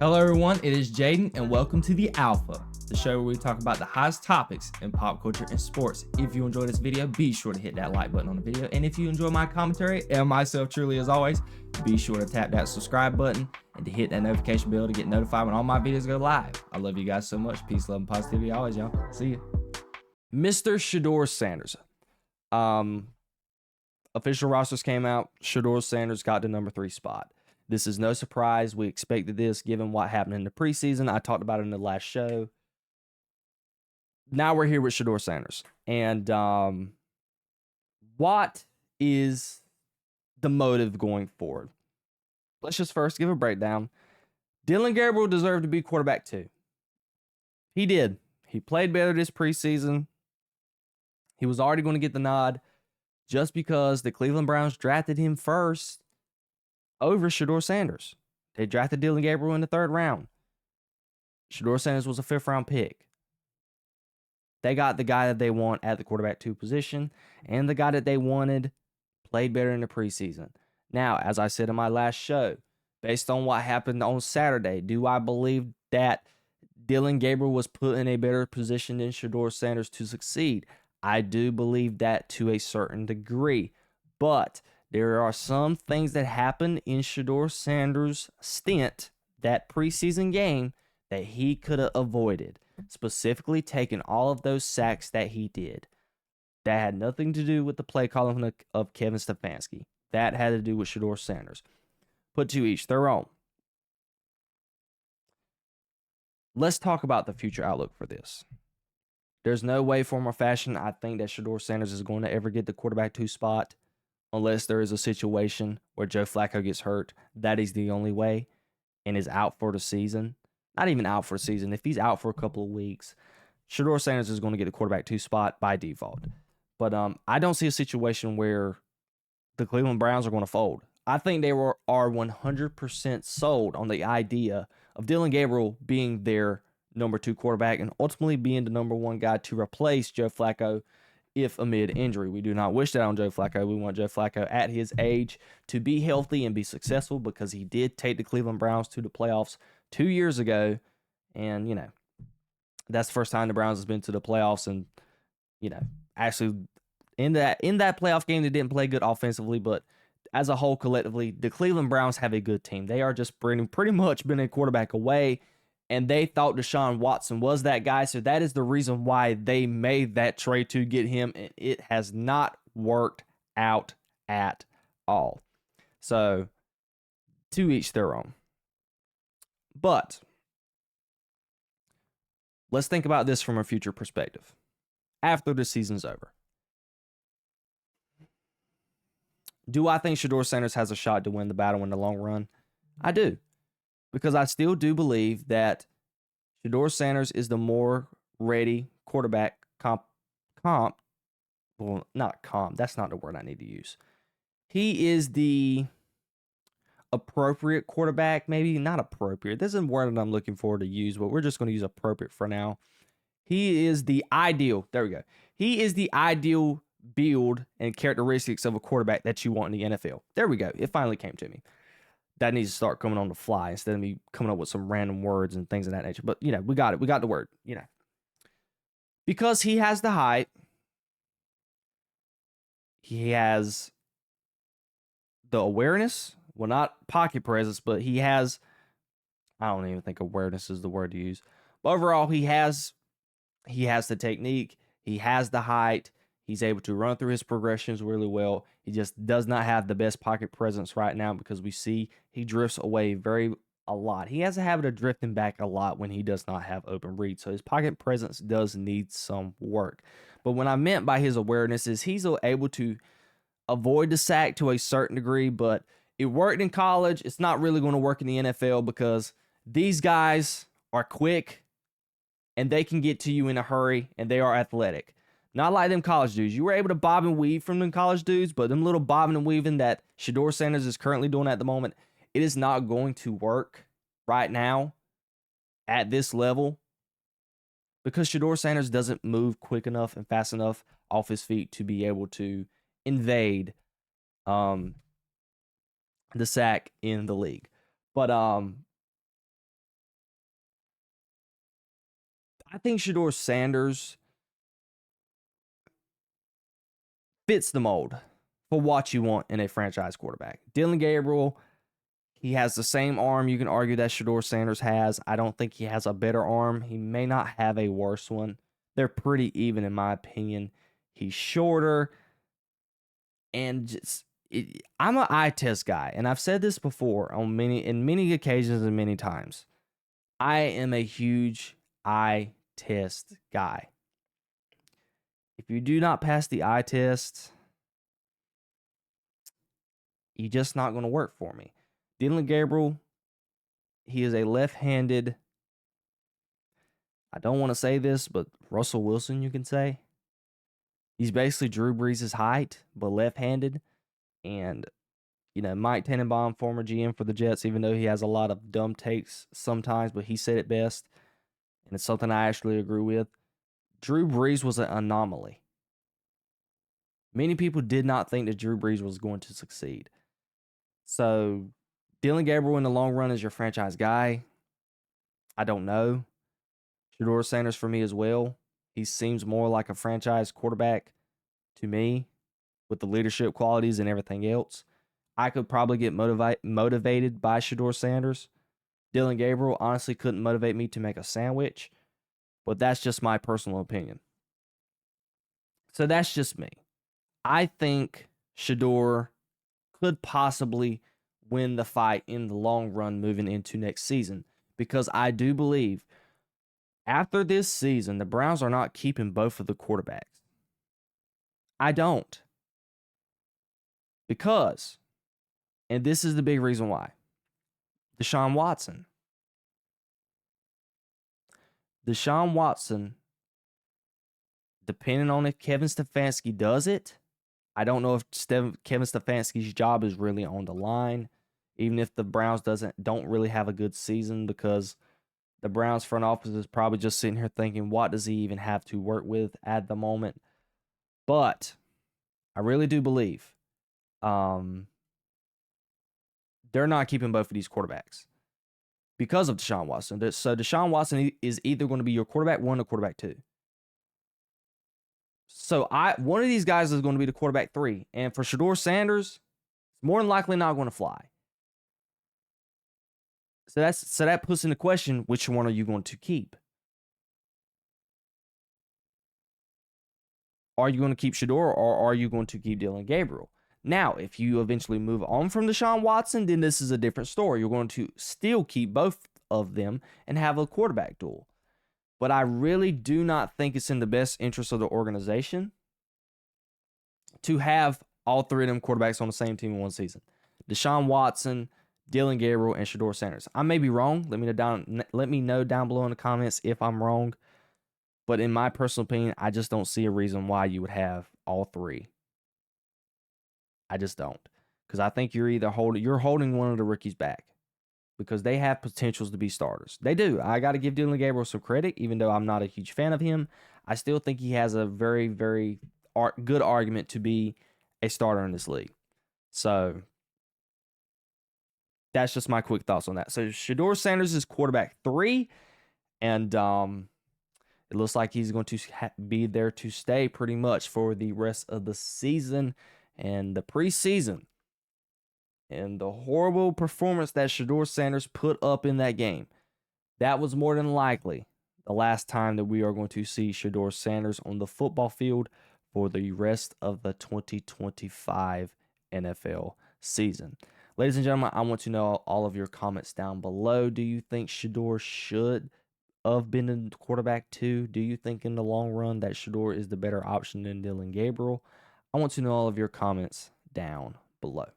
Hello everyone, it is Jayden and welcome to The Alpha, the show where we talk about the hottest topics in pop culture and sports. If you enjoyed this video, be sure to hit that like button on the video, and if you enjoy my commentary and myself truly as always, be sure to tap that subscribe button and to hit that notification bell to get notified when all my videos go live. I love you guys so much. Peace, love, and positivity always, y'all. See ya. Mr. Shedeur Sanders. Official rosters came out. Shedeur Sanders got the number 3 spot. This is no surprise. We expected this given what happened in the preseason. I talked about it in the last show. Now we're here with Shedeur Sanders. And what is the motive going forward? Let's just first give a breakdown. Dillon Gabriel deserved to be quarterback 2. He did. He played better this preseason. He was already going to get the nod just because the Cleveland Browns drafted him first over Shedeur Sanders. They drafted Dillon Gabriel in the 3rd round. Shedeur Sanders was a 5th round pick. They got the guy that they want at the quarterback 2 position, and the guy that they wanted played better in the preseason. Now, as I said in my last show, based on what happened on Saturday, do I believe that Dillon Gabriel was put in a better position than Shedeur Sanders to succeed? I do believe that to a certain degree, but there are some things that happened in Shedeur Sanders' stint, that preseason game, that he could have avoided, specifically taking all of those sacks that he did. That had nothing to do with the play calling of Kevin Stefanski. That had to do with Shedeur Sanders. Put to each their own. Let's talk about the future outlook for this. There's no way, form, or fashion I think that Shedeur Sanders is going to ever get the quarterback 2 spot unless there is a situation where Joe Flacco gets hurt. That is the only way, and is out for the season. Not even out for the season. If he's out for a couple of weeks, Shedeur Sanders is going to get the quarterback 2 spot by default. But I don't see a situation where the Cleveland Browns are going to fold. I think they are 100% sold on the idea of Dillon Gabriel being their number 2 quarterback and ultimately being the number 1 guy to replace Joe Flacco if amid injury. We do not wish that on Joe Flacco. We want Joe Flacco at his age to be healthy and be successful, because he did take the Cleveland Browns to the playoffs 2 years ago. And, that's the first time the Browns has been to the playoffs. And, actually in that playoff game, they didn't play good offensively, but as a whole, collectively, the Cleveland Browns have a good team. They are just pretty much been a quarterback away, and they thought Deshaun Watson was that guy, so that is the reason why they made that trade to get him, and it has not worked out at all. So, to each their own. But let's think about this from a future perspective. After the season's over, do I think Shedeur Sanders has a shot to win the battle in the long run? I do. Because I still do believe that Shedeur Sanders is the more ready quarterback well, not comp. That's not the word I need to use. He is the appropriate quarterback. Maybe not appropriate. This isn't a word that I'm looking for to use, but we're just going to use appropriate for now. He is the ideal. There we go. He is the ideal build and characteristics of a quarterback that you want in the NFL. There we go. It finally came to me. That needs to start coming on the fly instead of me coming up with some random words and things of that nature. But, we got it. We got the word, Because he has the height, he has the awareness. Well, not pocket presence, but he has, I don't even think awareness is the word to use. But overall, he has the technique. He has the height. He's able to run through his progressions really well. He just does not have the best pocket presence right now, because we see he drifts away a lot. He has a habit of drifting back a lot when he does not have open read. So his pocket presence does need some work. But what I meant by his awareness is he's able to avoid the sack to a certain degree, but it worked in college. It's not really going to work in the NFL, because these guys are quick and they can get to you in a hurry, and they are athletic. Not like them college dudes. You were able to bob and weave from them college dudes, but them little bobbing and weaving that Shedeur Sanders is currently doing at the moment, it is not going to work right now at this level, because Shedeur Sanders doesn't move quick enough and fast enough off his feet to be able to invade the sack in the league. But I think Shedeur Sanders fits the mold for what you want in a franchise quarterback. Dillon Gabriel, he has the same arm you can argue that Shedeur Sanders has. I don't think he has a better arm. He may not have a worse one. They're pretty even in my opinion. He's shorter and I'm an eye test guy, and I've said this before on many occasions and many times. I am a huge eye test guy. If you do not pass the eye test, you're just not going to work for me. Dillon Gabriel, he is a left-handed, I don't want to say this, but Russell Wilson, you can say. He's basically Drew Brees' height, but left-handed. And, Mike Tannenbaum, former GM for the Jets, even though he has a lot of dumb takes sometimes, but he said it best, and it's something I actually agree with. Drew Brees was an anomaly. Many people did not think that Drew Brees was going to succeed. So, Dillon Gabriel in the long run is your franchise guy. I don't know. Shedeur Sanders for me as well. He seems more like a franchise quarterback to me with the leadership qualities and everything else. I could probably get motivated by Shedeur Sanders. Dillon Gabriel honestly couldn't motivate me to make a sandwich, but that's just my personal opinion. So that's just me. I think Shedeur could possibly win the fight in the long run moving into next season, because I do believe after this season, the Browns are not keeping both of the quarterbacks. I don't. Because, and this is the big reason why, Deshaun Watson. Deshaun Watson, depending on if Kevin Stefanski does it, I don't know if Kevin Stefanski's job is really on the line, even if the Browns don't really have a good season, because the Browns front office is probably just sitting here thinking, what does he even have to work with at the moment? But I really do believe they're not keeping both of these quarterbacks because of Deshaun Watson. So Deshaun Watson is either going to be your quarterback 1 or quarterback 2. So one of these guys is going to be the quarterback 3. And for Shedeur Sanders, it's more than likely not going to fly. So that puts into question, which one are you going to keep? Are you going to keep Shedeur, or are you going to keep Dillon Gabriel? Now, if you eventually move on from Deshaun Watson, then this is a different story. You're going to still keep both of them and have a quarterback duel. But I really do not think it's in the best interest of the organization to have all 3 of them quarterbacks on the same team in one season. Deshaun Watson, Dillon Gabriel, and Shedeur Sanders. I may be wrong. Let me know down below in the comments if I'm wrong. But in my personal opinion, I just don't see a reason why you would have all 3. I just don't. Because I think you're holding one of the rookies back, because they have potentials to be starters. They do. I got to give Dillon Gabriel some credit, even though I'm not a huge fan of him. I still think he has a very, very good argument to be a starter in this league. So that's just my quick thoughts on that. So Shedeur Sanders is quarterback 3, and it looks like he's going to be there to stay pretty much for the rest of the season and the preseason. And the horrible performance that Shedeur Sanders put up in that game, that was more than likely the last time that we are going to see Shedeur Sanders on the football field for the rest of the 2025 NFL season. Ladies and gentlemen, I want to know all of your comments down below. Do you think Shedeur should have been in quarterback 2? Do you think in the long run that Shedeur is the better option than Dillon Gabriel? I want to know all of your comments down below.